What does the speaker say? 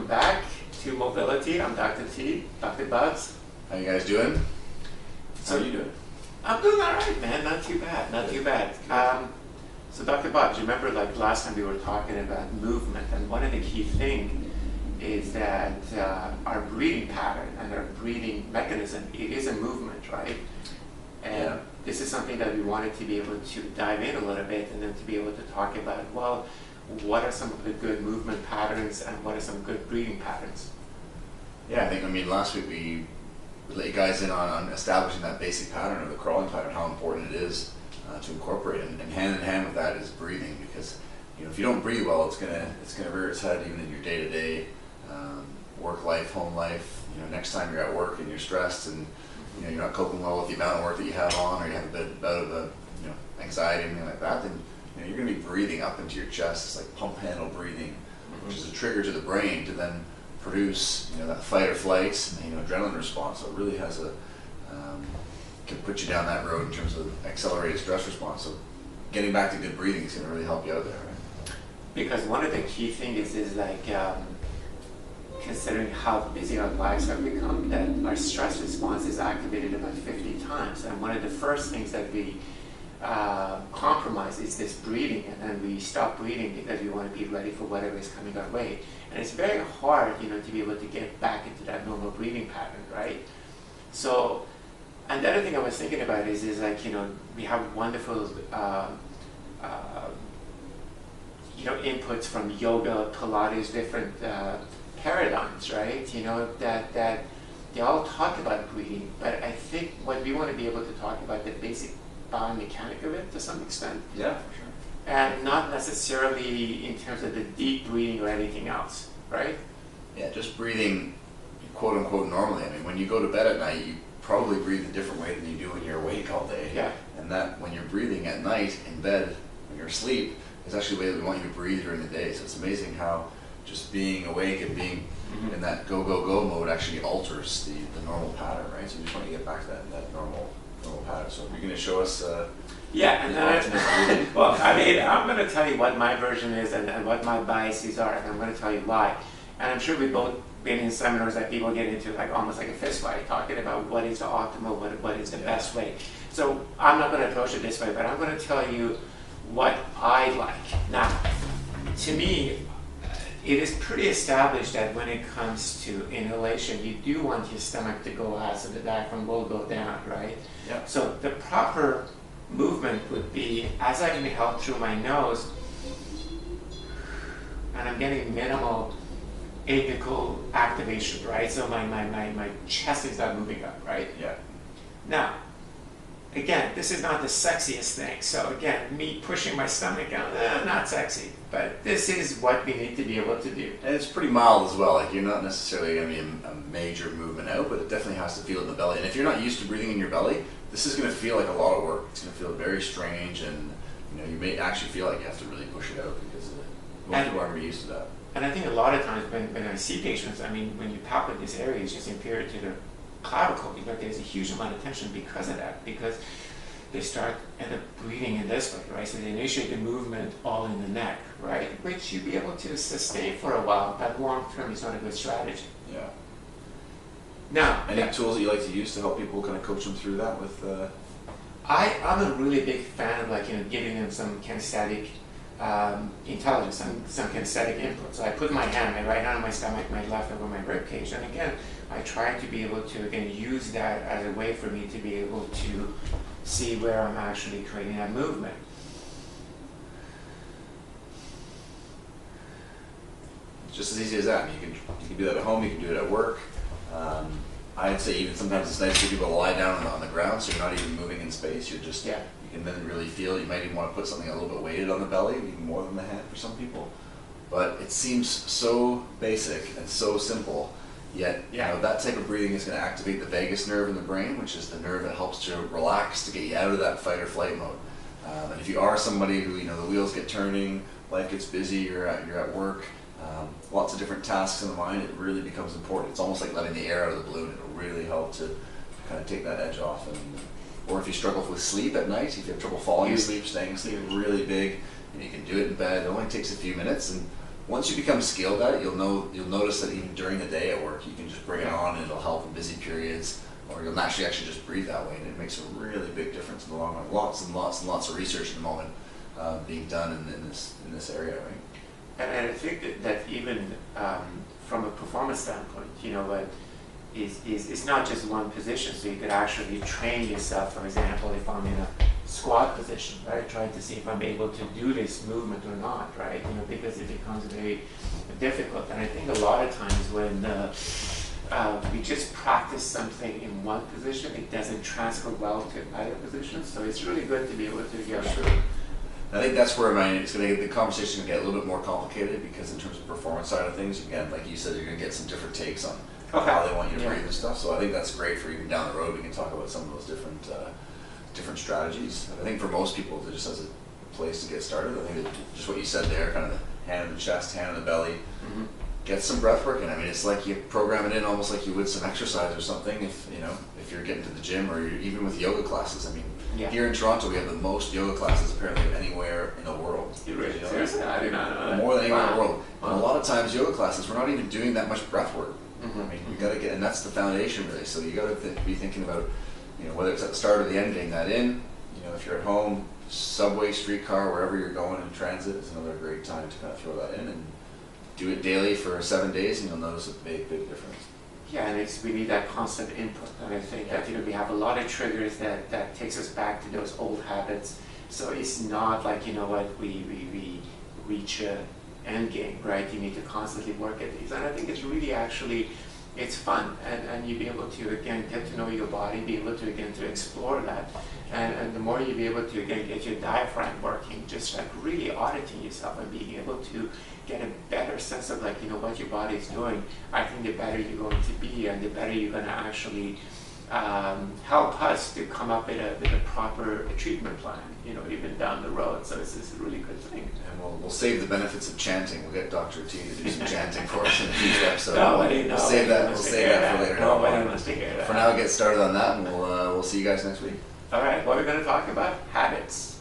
back to Mobility. I'm Dr. T, Dr. Bubbs. How you guys doing? How are you doing? I'm doing all right, man. Not too bad, not too bad. So Dr. Bubbs, you remember like last time we were talking about movement, and one of the key things is that our breathing pattern and our breathing mechanism, it is a movement, right? And this is something that we wanted to be able to dive in a little bit and then to be able to talk about, well, what are some of the good movement patterns and what are some good breathing patterns? Yeah, I mean, last week we let you guys in on establishing that basic pattern of the crawling pattern, how important it is to incorporate, and hand in hand with that is breathing, because if you don't breathe well, it's gonna rear its head even in your day-to-day work life, home life. Next time you're at work and you're stressed and you're not coping well with the amount of work that you have on, or you have a bit of anxiety or anything like that, then you're going to be breathing up into your chest. It's like pump handle breathing, which is a trigger to the brain to then produce that fight or flight, adrenaline response. So it really has can put you down that road in terms of accelerated stress response. So getting back to good breathing is going to really help you out there, right? Because one of the key things is like considering how busy our lives have become, that our stress response is activated about 50 times. And one of the first things that we compromise is this breathing, and then we stop breathing because we want to be ready for whatever is coming our way. And it's very hard, to be able to get back into that normal breathing pattern, right? So, and the other thing I was thinking about is like, we have wonderful inputs from yoga, Pilates, different paradigms, right? That they all talk about breathing, but I think what we want to be able to talk about the basic biomechanic of it to some extent. Yeah, for sure. And not necessarily in terms of the deep breathing or anything else, right? Yeah, just breathing, quote unquote, normally. I mean, when you go to bed at night, you probably breathe a different way than you do when you're awake all day. Yeah. And that when you're breathing at night in bed, when you're asleep, is actually the way that we want you to breathe during the day. So it's amazing how just being awake and being in that go, go, go mode actually alters the normal pattern, right? So we just want to get back to that normal pattern. So you're going to show us well, I mean, I'm going to tell you what my version is and what my biases are, and I'm going to tell you why. And I'm sure we've both been in seminars that people get into like almost like a fist fight, talking about what is the optimal, what is the best way. So I'm not going to approach it this way, but I'm going to tell you what I like. Now, to me, it is pretty established that when it comes to inhalation, you do want your stomach to go out, so the diaphragm will go down, right? Yeah. So the proper movement would be, as I inhale through my nose, and I'm getting minimal apical activation, right? So my chest is not moving up, right? Yeah. Now, again, this is not the sexiest thing. So again, me pushing my stomach out, not sexy. But this is what we need to be able to do. And it's pretty mild as well. Like, you're not necessarily going to be a major movement out, but it definitely has to feel in the belly. And if you're not used to breathing in your belly, this is going to feel like a lot of work. It's going to feel very strange, and you may actually feel like you have to really push it out, because most people aren't really used to that. And I think a lot of times when I see patients, I mean, when you palpate this area, it's just inferior to the clavicle, there's a huge amount of tension because of that, because they end up breathing in this way, right? So they initiate the movement all in the neck, right? Which you'd be able to sustain for a while, but long term is not a good strategy. Yeah. Now, any tools that you like to use to help people kind of coach them through that with? I'm a really big fan of giving them some kinesthetic intelligence, some kinesthetic input. So I put my right hand on my stomach, my left over my rib cage, and again, I try to be able to use that as a way for me to be able to see where I'm actually creating that movement. It's just as easy as that. You can do that at home. You can do it at work. I'd say even sometimes it's nice for people to lie down on the ground, so you're not even moving in space. You're just you can then really feel. You might even want to put something a little bit weighted on the belly, even more than the hand for some people. But it seems so basic and so simple. Yet, that type of breathing is going to activate the vagus nerve in the brain, which is the nerve that helps to relax, to get you out of that fight or flight mode. And if you are somebody who, the wheels get turning, life gets busy, you're at work, lots of different tasks in the mind, it really becomes important. It's almost like letting the air out of the balloon. It'll really help to kind of take that edge off. Or if you struggle with sleep at night, if you have trouble falling asleep, staying asleep, really big, and you can do it in bed. It only takes a few minutes, and once you become skilled at it, you'll notice that even during the day at work, you can just bring it on and it'll help in busy periods, or you'll naturally actually just breathe that way, and it makes a really big difference in the long run. Lots and lots and lots of research at the moment being done in this area, right? And I think that even from a performance standpoint, you know, what is not just one position. So you could actually train yourself. For example, if I'm in a squat position, right, trying to see if I'm able to do this movement or not, right? You know, because it becomes very difficult. And I think a lot of times when we just practice something in one position, it doesn't transfer well to other positions. So it's really good to be able to get sure. I think that's where the conversation can get a little bit more complicated, because in terms of performance side of things, again, like you said, you're going to get some different takes on how they want you to breathe and stuff. So I think that's great for even down the road. We can talk about some of those different strategies. I think for most people, it just has a place to get started. I think just what you said there, kind of the hand on the chest, hand on the belly, get some breath work in. I mean, it's like you program it in almost like you would some exercise or something. If you're getting to the gym, or even with yoga classes. I mean, here in Toronto, we have the most yoga classes apparently anywhere in the world. Really? Seriously? I did not know that. More than anywhere in the world. And a lot of times, yoga classes, we're not even doing that much breath work. I mean, you got to get, and that's the foundation really. So you got to be thinking about, whether it's at the start or the end, getting that in. If you're at home, subway, streetcar, wherever you're going in transit is another great time to kind of throw that in and do it daily for 7 days, and you'll notice a big difference. Yeah, and we need that constant input, and I think that we have a lot of triggers that takes us back to those old habits. So it's not like we reach a end game, right? You need to constantly work at these, and I think it's really it's fun, and you be able to again get to know your body, be able to again to explore that, and the more you be able to again get your diaphragm working, just like really auditing yourself and being able to get a better sense of what your body is doing, I think the better you're going to be, and the better you're going to actually help us to come up with a proper treatment plan, even down the road. So it's a really good thing. And we'll save the benefits of chanting. We'll get Dr. T to do some chanting for us in a future episode. We'll save that for later. Nobody wants to hear that. For now, get started on that, and we'll see you guys next week. All right, what are we going to talk about? Habits.